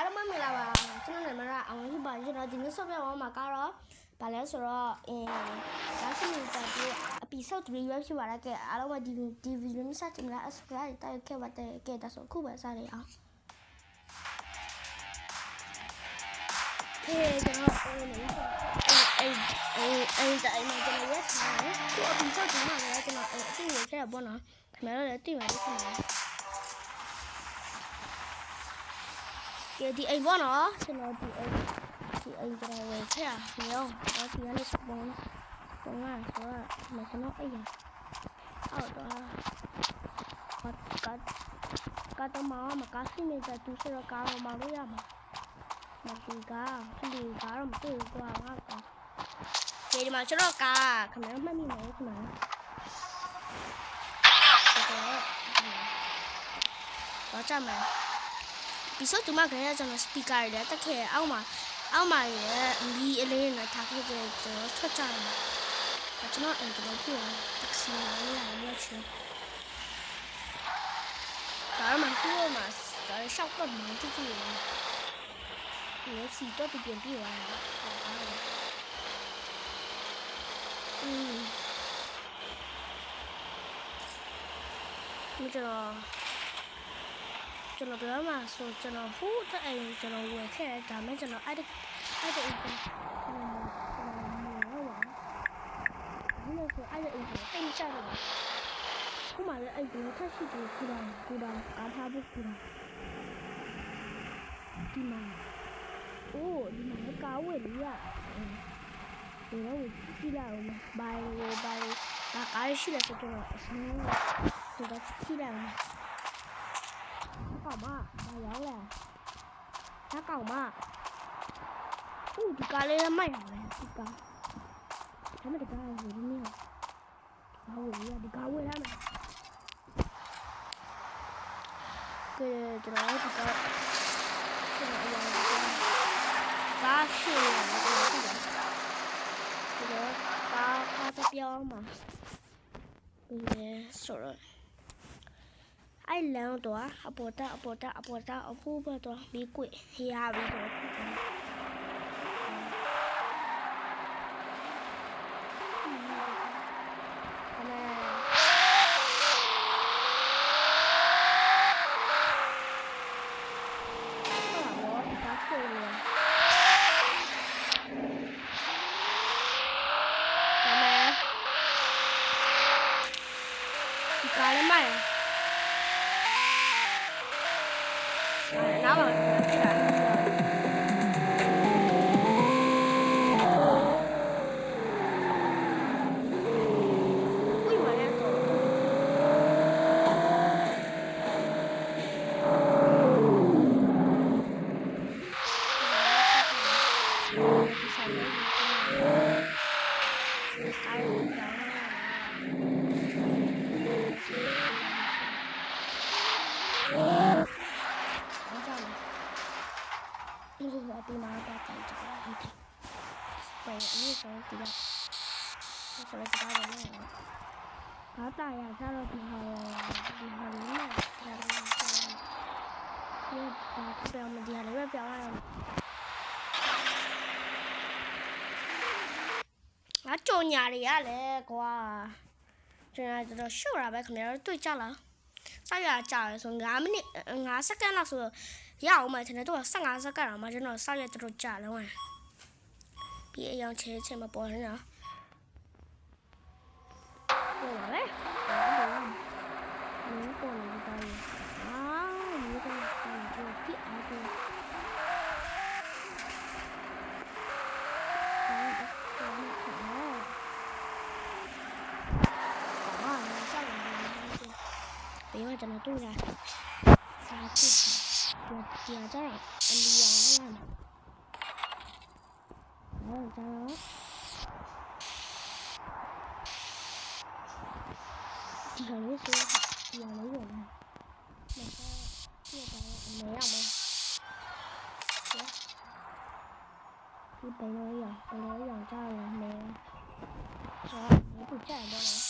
အားလုံးမင်္ဂလာပါကျွန်တော်နာမည်အောင်ဖြစ်ပါကျွန်တော်ဒီနေ့ဆော့ပြသွားမှာကတော့ဗာလဲဆိုတော့ဒါဆိုရင်တက်ပြီး episode 3 web ဖြစ်ပါလားကဲအားလုံးကဒီဗီဒီယိုနဲ့စတင်လာ subscribe တိုက်ခဲ့ပါတယ်ကဲဒါဆိုခုပဲစရအောင်ကဲကျွန်တော်အဲ့တိုင်းမှာကျွန်တော်ရက်ထားတယ်ခု episode ဒီမှာလည်းကျွန်တော်အသိရခဲ့ပေါ့နော်ခင်ဗျားတို့လည်းသိပါတယ်ခင်ဗျာကဲဒီအိမ်ပေါ့နော်ကျွန်တော်ဒီအိမ်ကျွန်တော်ဝယ်ခဲ့ရအောင်တော့ဒီကနေစပုံလာဆိုတော့မကျွန်တော်အိမ်အော်တော့ကတော့မကားစီနေတဲ့သူစရကားတော့မလို့ရမှာမတူကားဒီကားတော့မတွေ့ဘူးကွာငါကဒီမှာကျွန်တော်ကားခင်ဗျားမှတ်မိမယ်ခင်ဗျာတော့ကြမယ်ဒီဆိုဒီမှာခရရကျွန်တော် speaker တွေတက်ခဲ့အောက်မှာရမီအလေးနဲ့ထားခဲ့တဲ့ကျွန်တော်ထွက်ကြတယ်ကျွန်တော်အိမ်ကတော့ပြည့်သွားတက်စီလာရရချင်းဒါမှမဟုတ်မှာရှောက်ကမှကြည့်ကြည့်ရစီတော့ပြန်ပြေးသွားတယ်ကျွန်တော်ပြောမှာဆိုကျွန်တော်ဟိုးတဲ့အိမ်ကျွန်တော်ဝယ်ခဲ့တယ်ဒါမှကျွန်တော်အဲ့ဒီအိမ်ကိုဒီလိုဆိုအဲ့ဒီအိမ်ကိုတိတ်ကြတယ်ခုမှလည်းအဲ့ဒီထက်ရှိတယ်ခုတော့ကားထားဖို့ခုတော့ဒီမှာကားဝယ်လို့ရဒီတော့ကြည့်လိုက်အောင်ဘိုင်ဒါကားရှိတယ်ဆိုတော့အစင်းတော့ကြည့်လိုက်အောင်ကောင်မဘာရောက်လဲဒါကောင်မဒီကားလေးမိုက်ရတယ်ဒီကားဒါမှဒီကားဝယ်နေရဒီကားဝယ်ရမယ်ကဲကျွန်တော်ဒီကားကားရှိရတယ်ဒီတော့ကားပြောင်းမှာဒီဆိုတော့အဲ့လမ်းတော့အပေါ်တာအဖိုးဘက်တော့မိကွေရပြီတော့ကားလည်းမိုက်နားပါဖြစ်တာဒီမှာတော့တိုင်ကြတယ်ဒီပဲအနည်းဆုံးဒီလားဆိုတော့ဒါလည်းဘာတာရကြတော့ဒီဟာလေးနဲ့ဒါလည်းပြောင်းမဒီဟာလေးပဲပြောင်းလိုက်အောင်ကြုံညာတွေရလဲကွာကျွန်တော်ရှော့တာပဲခင်ဗျားတို့တွေ့ကြလားစရကြရဆို9မိနစ်5စက္ကန့်လောက်ဆိုရအောင်မယ်ထင်တယ်တော့15စက္ကန့်တော့မှကျွန်တော်စောက်ရတော်ကြာလုံးဝပြီးအယောင်ချဲချင်မပေါ်နေတာဟုတ်ပါလေမင်းပေါ်နေတိုင်းမင်းကတော့ပြစ်အားပေးဘေးမှာကျွန်တော်တွေ့တာစားကြည့်ဒီအကြတော့အလီရောင်းလာမှာဟုတ်ကြတော့ဒီကလေးဆိုဒီကလေးရောလားမကပြတော့အမေရမယ်ဒီဘယ်လိုရောကြရမယ်ဆိုတော့ဒီကြတယ်တော့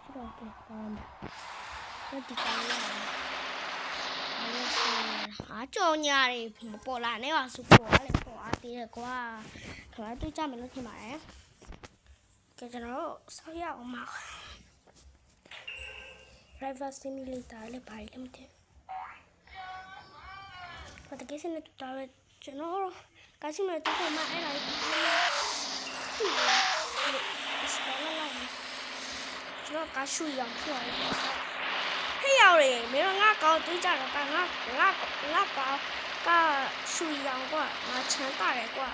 ရှိတော့ကဲဒီကလေး ကြော်ညာတွေမပေါ်လာနဲ့ပါဆိုပေါ်လာလေပေါ်အားသေးတယ်ကွာခင်ဗျားတွေ့ကြမယ်လို့ထင်ပါတယ်ကဲကျွန်တော်တို့ဆောက်ရအောင်ပါ Driver Simulator လေးပါလိမ့်မယ်ဘာတကယ်စနေတော့ကျွန်တော်ကစီမတူကမှအဲ့လိုက်ကျွန်တော်ကရှူရောက်ဆွာဟဲ့ရောက်ရေမင်းငါကောင်းတွေးကြတော့ကငါကောင်းကရှူရောက်ကွာငါချမ်းတာတယ်ကွာ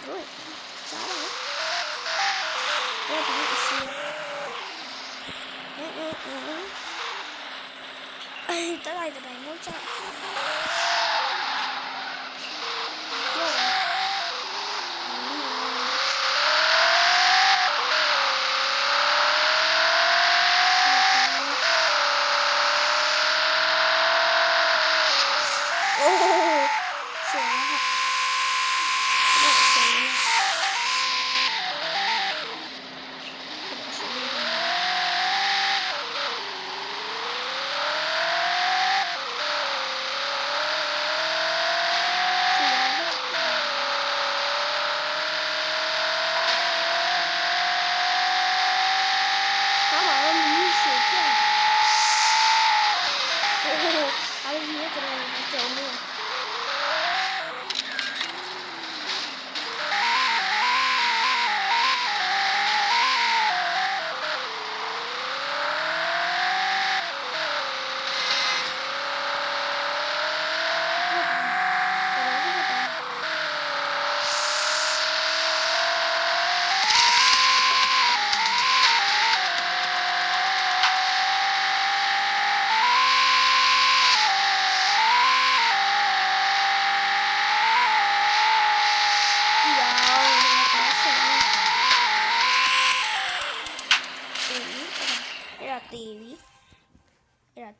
တို့ကြားတယ်ဒီအစီတလိုက်မဟုတ်ချ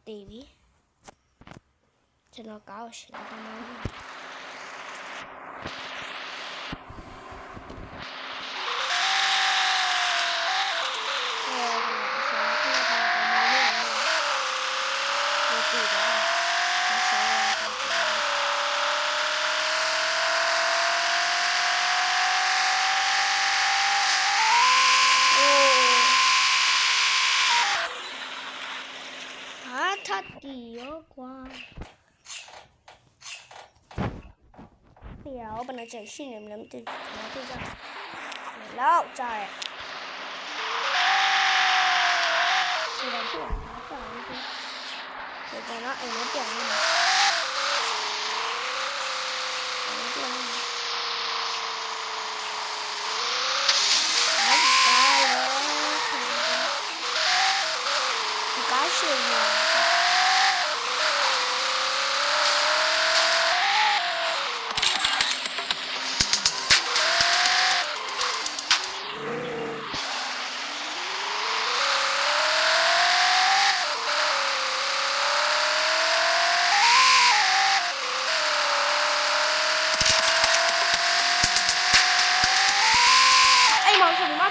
တီဗီကျွန်တော်ကောက်ရှင်တယ်နော်တီရောကွာဒီရောဘယ်နှချက်ရှိနေမလဲမသိဘူးကျွန်တော်သိကြလောက်ကြားရဲ့ဒီတော့ပြန်ဆောက်ရအောင်ဒီကတော့အိမ်နဲ့ပြန်နေတယ်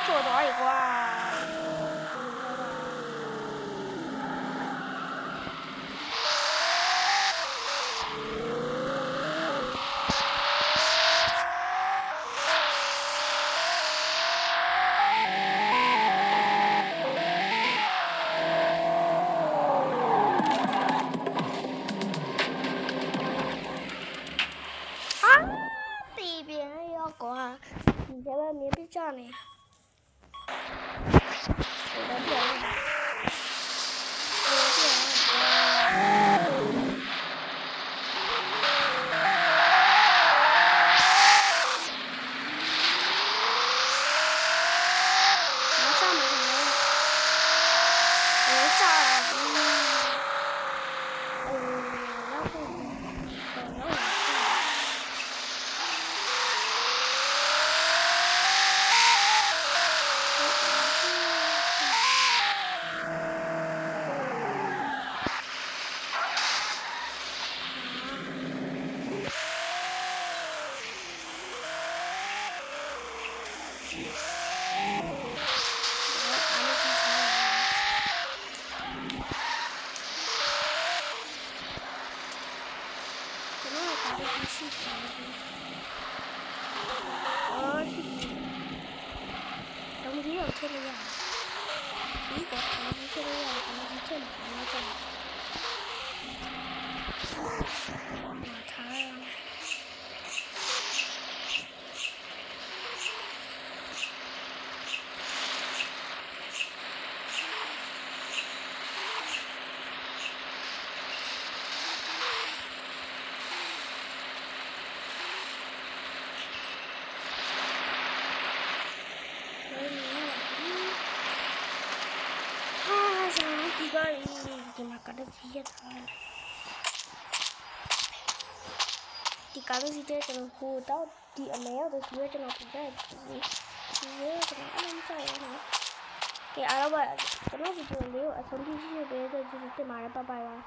做到一个မရှိဘူးအော်ရှိတော့မကြီးတော့ထည့်လို့ရတယ်ဒီကတော့ထည့်လို့ရတယ်အဲ့ဒါထည့်မှာတော့ထားဒီမှာကတည်းကရထားဒီကားလေးတဲ့ကျွန်တော်ဟိုတော့ဒီအမေရောက်တဲ့ဒီကျွန်တော်ပြတဲ့ဒီကျွန်တော်အလုံးချရနော်ကဲအားလုံးပါကျွန်တော်ဒီလိုလေးကိုအဆုံးထိရှိပေးတဲ့ကျေးဇူးတင်ပါတယ်拜拜ပါ